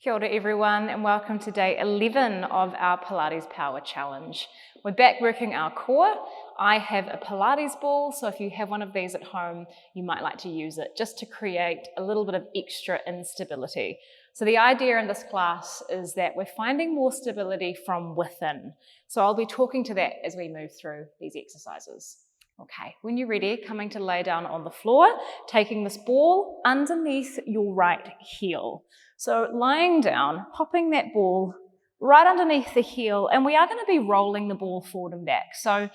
Kia ora everyone, and welcome to day 11 of our Pilates Power Challenge. We're back working our core. I have a Pilates ball, so if you have one of these at home, you might like to use it just to create a little bit of extra instability. So the idea in this class is that we're finding more stability from within. So I'll be talking to that as we move through these exercises. Okay, when you're ready, coming to lay down on the floor, taking this ball underneath your right heel. So lying down, popping that ball right underneath the heel, and we are going to be rolling the ball forward and back. So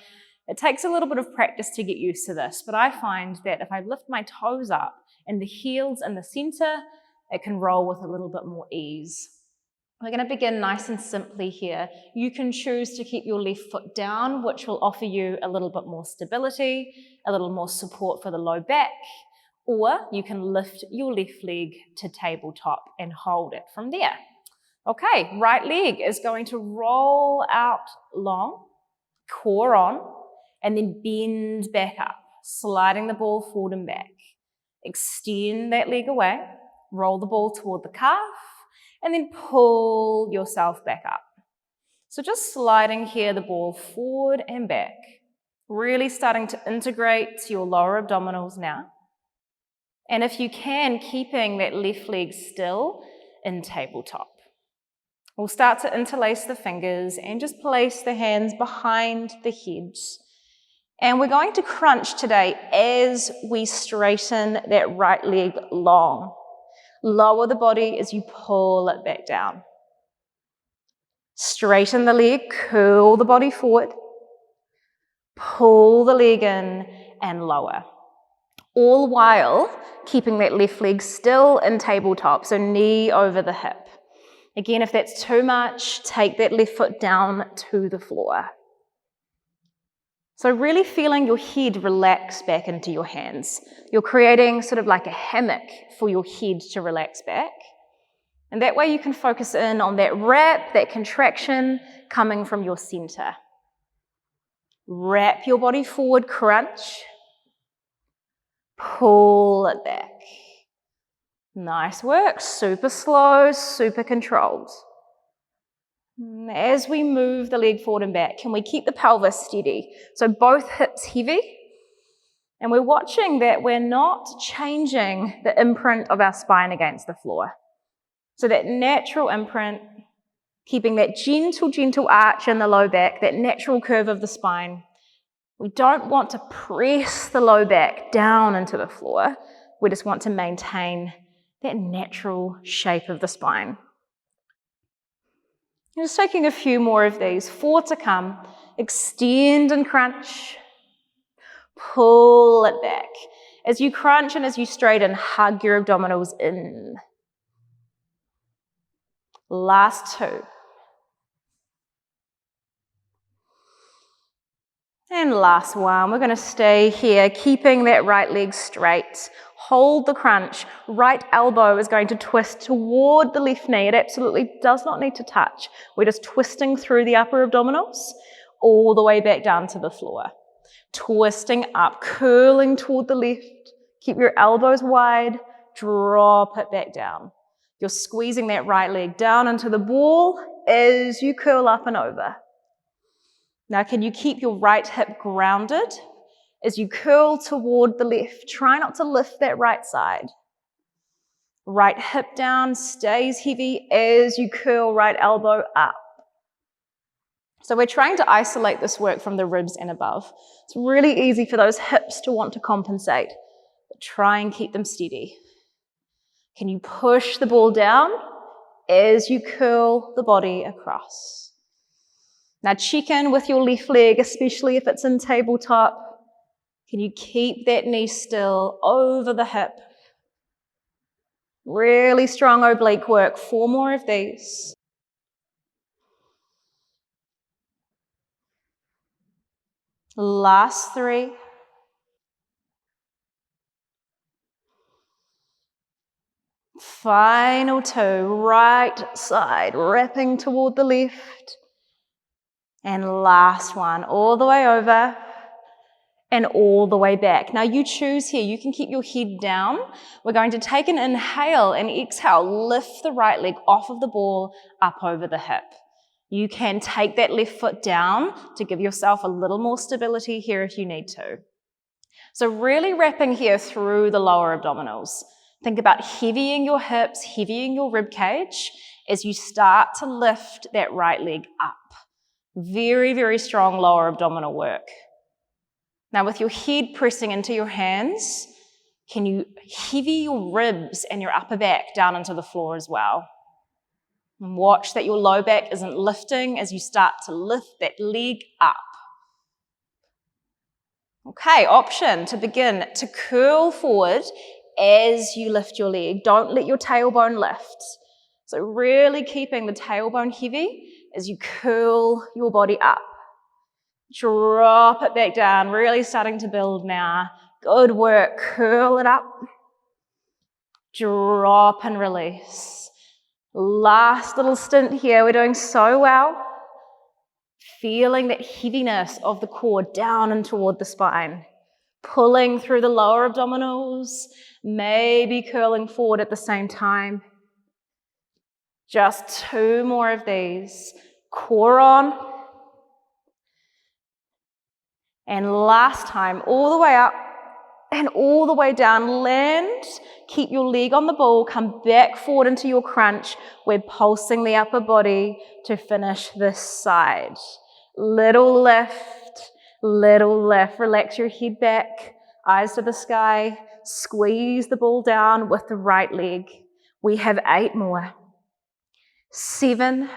it takes a little bit of practice to get used to this, but I find that if I lift my toes up and the heel's in the center, it can roll with a little bit more ease. We're going to begin nice and simply here. You can choose to keep your left foot down, which will offer you a little bit more stability, a little more support for the low back, or you can lift your left leg to tabletop and hold it from there. Okay, right leg is going to roll out long, core on, and then bend back up, sliding the ball forward and back. Extend that leg away, roll the ball toward the calf, and then pull yourself back up. So just sliding here the ball forward and back, really starting to integrate your lower abdominals now. And if you can, keeping that left leg still in tabletop. We'll start to interlace the fingers and just place the hands behind the head. And we're going to crunch today as we straighten that right leg long. Lower the body as you pull it back down. Straighten the leg, curl the body forward. Pull the leg in and lower. All while keeping that left leg still in tabletop, so knee over the hip. Again, if that's too much, take that left foot down to the floor. So really feeling your head relax back into your hands. You're creating sort of like a hammock for your head to relax back. And that way you can focus in on that wrap, that contraction coming from your center. Wrap your body forward, crunch. Pull it back. Nice work. Super slow, super controlled. As we move the leg forward and back, can we keep the pelvis steady? So both hips heavy. And we're watching that we're not changing the imprint of our spine against the floor. So that natural imprint, keeping that gentle arch in the low back, that natural curve of the spine. We don't want to press the low back down into the floor. We just want to maintain that natural shape of the spine. Just taking a few more of these, 4 to come. Extend and crunch. Pull it back. As you crunch and as you straighten, hug your abdominals in. Last 2. And last one, we're going to stay here, keeping that right leg straight. Hold the crunch. Right elbow is going to twist toward the left knee. It absolutely does not need to touch. We're just twisting through the upper abdominals all the way back down to the floor. Twisting up, curling toward the left. Keep your elbows wide. Drop it back down. You're squeezing that right leg down into the ball as you curl up and over. Now, can you keep your right hip grounded as you curl toward the left? Try not to lift that right side. Right hip down, stays heavy as you curl right elbow up. So we're trying to isolate this work from the ribs and above. It's really easy for those hips to want to compensate, but try and keep them steady. Can you push the ball down as you curl the body across? Now check in with your left leg, especially if it's in tabletop. Can you keep that knee still over the hip? Really strong oblique work. 4 more of these. Last 3. Final 2. Right side, wrapping toward the left. And last one, all the way over. and all the way back. Now you choose here. You can keep your head down. We're going to take an inhale and exhale. Lift the right leg off of the ball, up over the hip. You can take that left foot down to give yourself a little more stability here if you need to. So really wrapping here through the lower abdominals. Think about heavying your hips, heavying your rib cage as you start to lift that right leg up. Very, very strong lower abdominal work. Now with your head pressing into your hands, can you heavy your ribs and your upper back down into the floor as well? And watch that your low back isn't lifting as you start to lift that leg up. Okay, option to begin to curl forward as you lift your leg. Don't let your tailbone lift. So really keeping the tailbone heavy as you curl your body up. Drop it back down, really starting to build now. Good work, curl it up. Drop and release. Last little stint here, we're doing so well. Feeling that heaviness of the core down and toward the spine. Pulling through the lower abdominals, maybe curling forward at the same time. Just 2 more of these. Core on. And last time, all the way up and all the way down. Land, keep your leg on the ball, come back forward into your crunch. We're pulsing the upper body to finish this side. Little lift, relax your head back, eyes to the sky, squeeze the ball down with the right leg. We have 8 more. 7,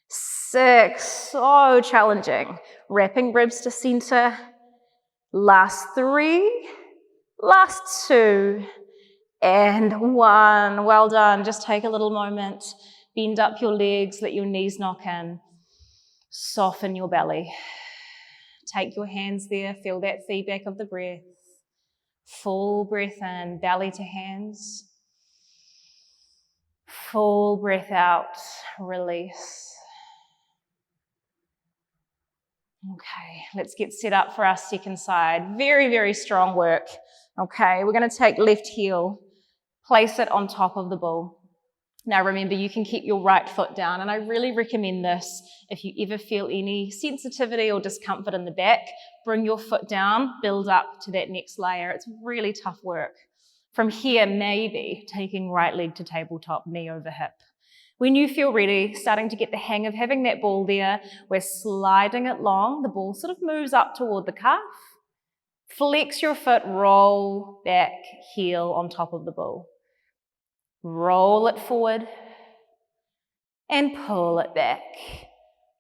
6, so challenging. Wrapping ribs to center. Last 3, last 2, and 1. Well done. Just take a little moment. Bend up your legs, let your knees knock in. Soften your belly. Take your hands there, feel that feedback of the breath. Full breath in, belly to hands. Full breath out, release. Okay, let's get set up for our second side. Very, very strong work. Okay, we're going to take left heel, place it on top of the ball. Now remember, you can keep your right foot down, and I really recommend this if you ever feel any sensitivity or discomfort in the back. Bring your foot down, build up to that next layer. It's really tough work. From here, maybe taking right leg to tabletop, knee over hip. When you feel ready, starting to get the hang of having that ball there, we're sliding it long. The ball sort of moves up toward the calf. Flex your foot, roll back, heel on top of the ball. Roll it forward and pull it back.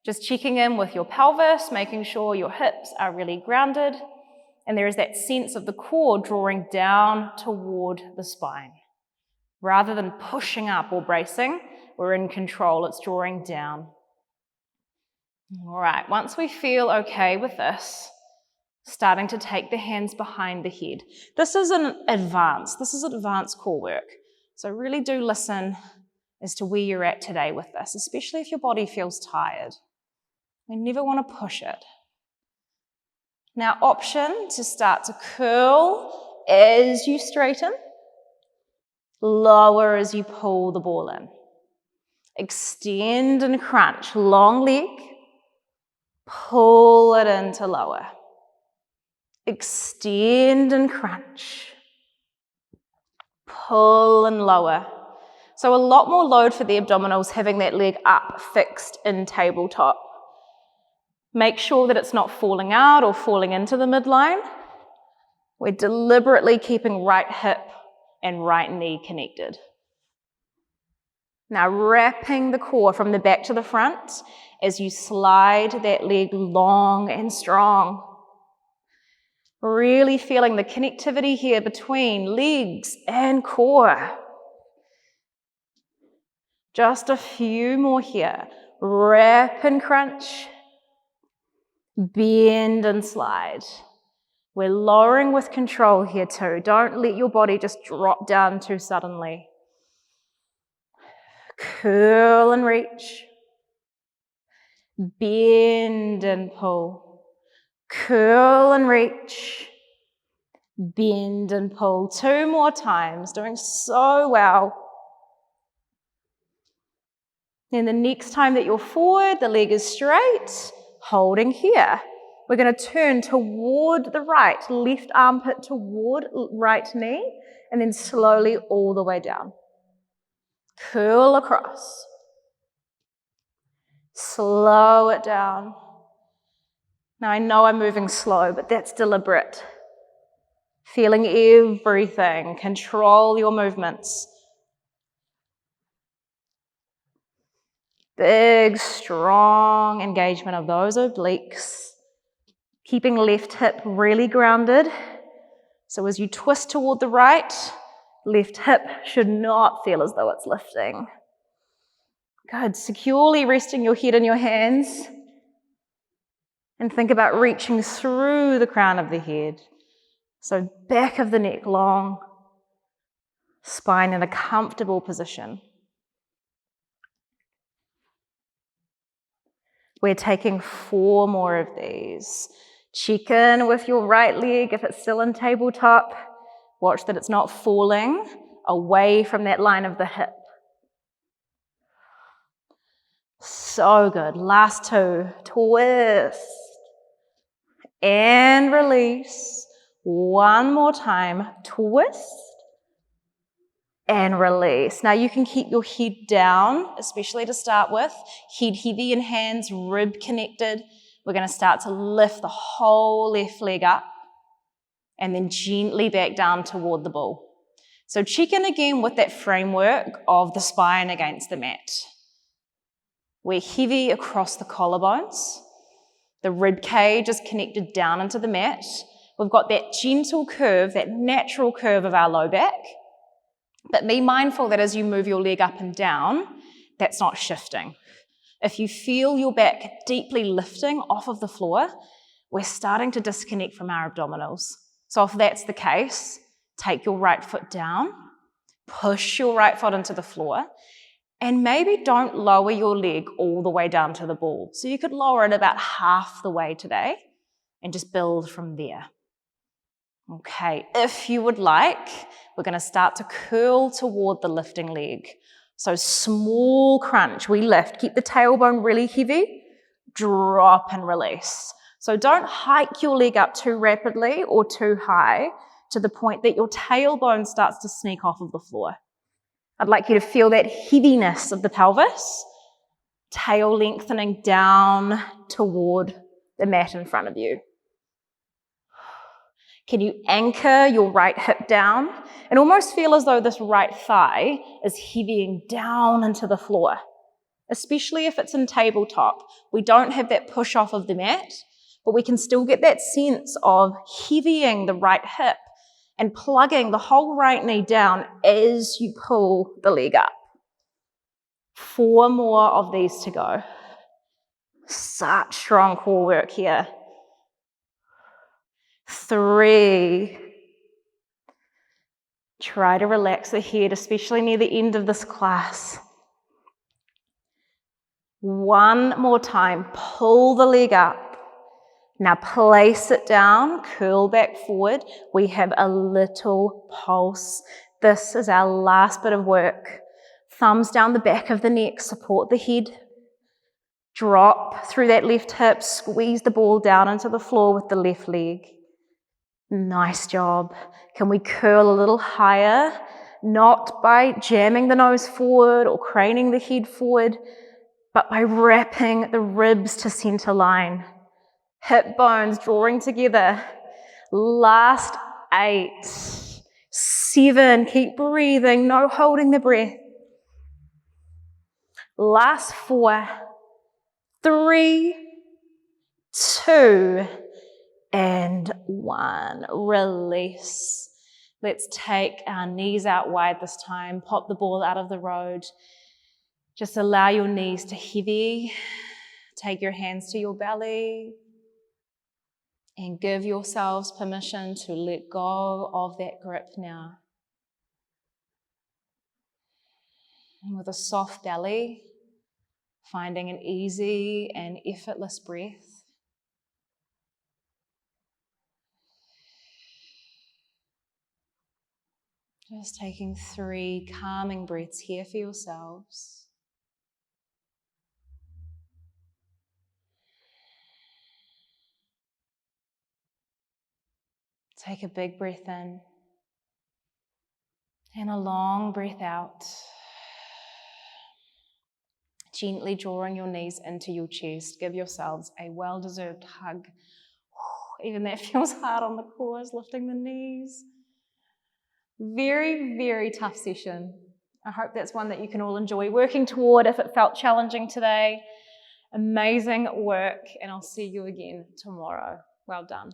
Just checking in with your pelvis, making sure your hips are really grounded, and there is that sense of the core drawing down toward the spine. Rather than pushing up or bracing, we're in control, it's drawing down. All right, once we feel okay with this, starting to take the hands behind the head. This is advanced core work. So really do listen as to where you're at today with this, especially if your body feels tired. We never want to push it. Now, option to start to curl as you straighten, lower as you pull the ball in. Extend and crunch, long leg, pull it into lower. Extend and crunch. Pull and lower. So a lot more load for the abdominals, having that leg up, fixed in tabletop. Make sure that it's not falling out or falling into the midline. We're deliberately keeping right hip and right knee connected. Now wrapping the core from the back to the front as you slide that leg long and strong. Really feeling the connectivity here between legs and core. Just a few more here. Wrap and crunch. Bend and slide. We're lowering with control here too. Don't let your body just drop down too suddenly. Curl and reach. Bend and pull. Curl and reach. Bend and pull. 2 more times. Doing so well. Then the next time that you're forward, the leg is straight, holding here. We're going to turn toward the right, left armpit toward right knee, and then slowly all the way down. Curl across. Slow it down. Now I know I'm moving slow, but that's deliberate. Feeling everything. Control your movements. Big, strong engagement of those obliques. Keeping left hip really grounded. So as you twist toward the right, left hip should not feel as though it's lifting. Good. Securely resting your head in your hands. And think about reaching through the crown of the head. So back of the neck long. Spine in a comfortable position. We're taking 4 more of these. Check in with your right leg if it's still in tabletop. Watch that it's not falling away from that line of the hip. So good. Last 2. Twist. And release. 1 more time. Twist. And release. Now you can keep your head down, especially to start with. Head heavy in hands, rib connected. We're going to start to lift the whole left leg up and then gently back down toward the ball. So check in again with that framework of the spine against the mat. We're heavy across the collarbones. The rib cage is connected down into the mat. We've got that gentle curve, that natural curve of our low back. But be mindful that as you move your leg up and down, that's not shifting. If you feel your back deeply lifting off of the floor, we're starting to disconnect from our abdominals. So if that's the case, take your right foot down, push your right foot into the floor, and maybe don't lower your leg all the way down to the ball. So you could lower it about half the way today and just build from there. Okay, if you would like, we're going to start to curl toward the lifting leg. So small crunch, we lift, keep the tailbone really heavy, drop and release. So don't hike your leg up too rapidly or too high to the point that your tailbone starts to sneak off of the floor. I'd like you to feel that heaviness of the pelvis, tail lengthening down toward the mat in front of you. Can you anchor your right hip down and almost feel as though this right thigh is heavying down into the floor, especially if it's in tabletop. We don't have that push off of the mat, but we can still get that sense of heavying the right hip and plugging the whole right knee down as you pull the leg up. 4 more of these to go. Such strong core work here. 3. Try to relax the head, especially near the end of this class. 1 more time, pull the leg up. Now place it down, curl back forward. We have a little pulse. This is our last bit of work. Thumbs down the back of the neck, support the head. Drop through that left hip, squeeze the ball down into the floor with the left leg. Nice job. Can we curl a little higher? Not by jamming the nose forward or craning the head forward, but by wrapping the ribs to center line. Hip bones drawing together. Last 8, 7, keep breathing, no holding the breath. Last 4, 3, 2, and 1. Release. Let's take our knees out wide this time. Pop the ball out of the road. Just allow your knees to heavy. Take your hands to your belly. And give yourselves permission to let go of that grip now. And with a soft belly, finding an easy and effortless breath. Just taking 3 calming breaths here for yourselves. Take a big breath in and a long breath out. Gently drawing your knees into your chest. Give yourselves a well-deserved hug. Even that feels hard on the core, is lifting the knees. Very, very tough session. I hope that's one that you can all enjoy working toward if it felt challenging today. Amazing work, and I'll see you again tomorrow. Well done.